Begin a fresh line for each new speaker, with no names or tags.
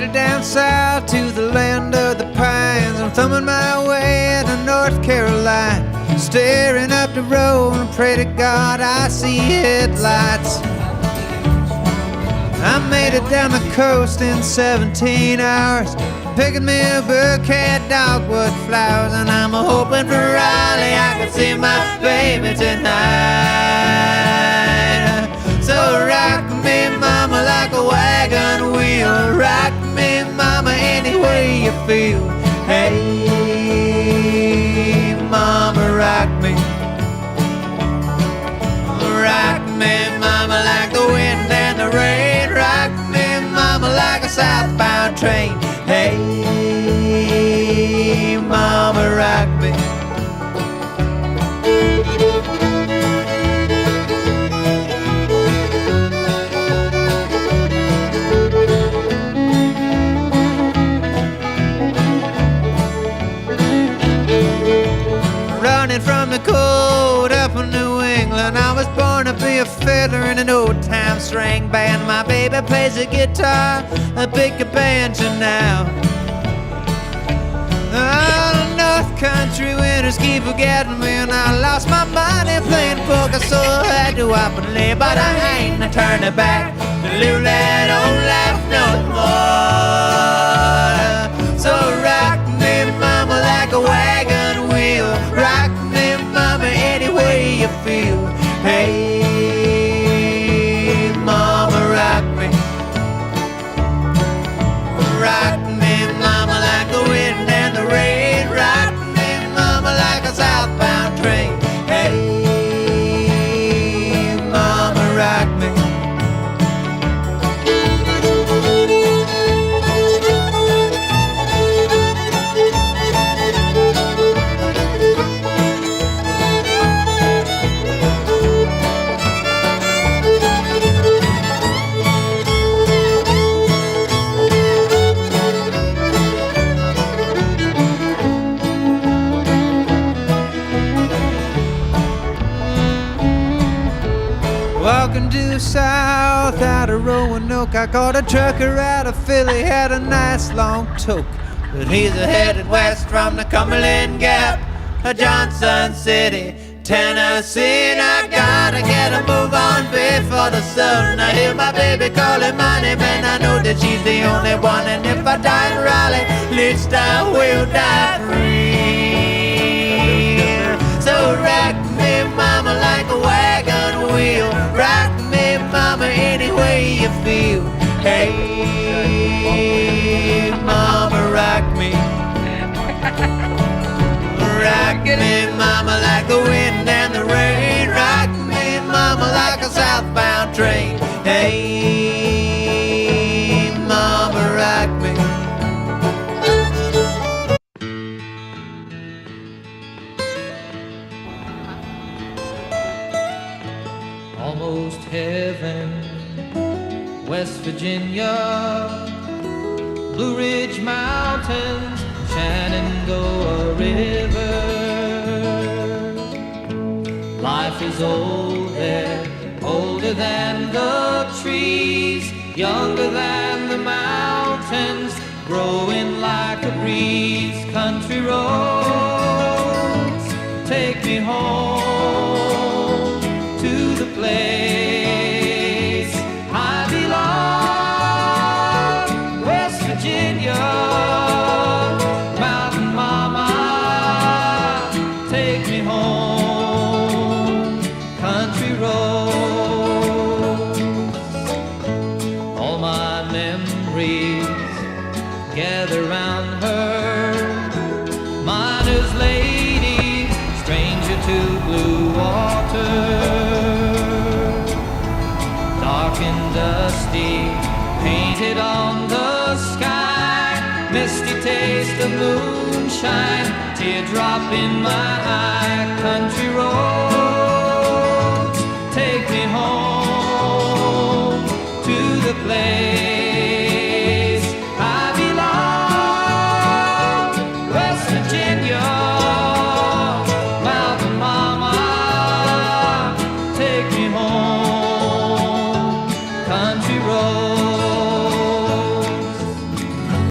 Headed down south to the land of the pines. I'm thumbing my way to North Carolina, staring up the road and pray to God I see headlights. I made it down the coast in 17 hours, picking me a bouquet of dogwood flowers, and I'm hoping for Raleigh I can see my baby tonight. So rock me, mama, like a wagon wheel. Rock me, mama, any way you feel. Hey, mama, rock me. Rock me, mama, like the wind and the rain. Rock me, mama, like a southbound train. Hey, mama, rock me. Running from the cold up in New England, I was born to be a fiddler in an old-time string band. My baby plays the guitar, I pick a banjo now. Oh, the North Country winters keep forgetting me, and I lost my money playing poker, so I had to up and leave. But I ain't turning back to live that old life no more. So rock me, mama, like a wagon wheel. Rock me, mama, any way you feel. Hey, mama, rock me. Rock me, mama, like the wind and the rain. Rock me, mama, like a southbound train. Hey, mama, rock me. Walking due south out of Roanoke, I caught a trucker out of Philly, had a nice long toke. But he's headed west from the Cumberland Gap, Johnson City, Tennessee. And I gotta get a move on before the sun. I hear my baby calling my name, and I know that she's the only one. And if I die in Raleigh, at least I will die free. So rock me, mama, like a wagon wheel. Rock me, mama, any way you feel. Hey, mama, rock me. Rock me, mama, like the wind and the rain. Rock me, mama, like a southbound train. Hey, mama, rock me.
Almost heaven, West Virginia, Blue Ridge Mountains, Shenandoah River. Life is old there, older than the trees, younger than the mountains, growing like a breeze. Country roads take me home to the place I belong, West Virginia. Mountain mama, take me home. Country roads, all my memories gather round her. Miner's lady, stranger to blue water, dark and dusty, painted on the sky, misty taste of moonshine, teardrop in my eye. Country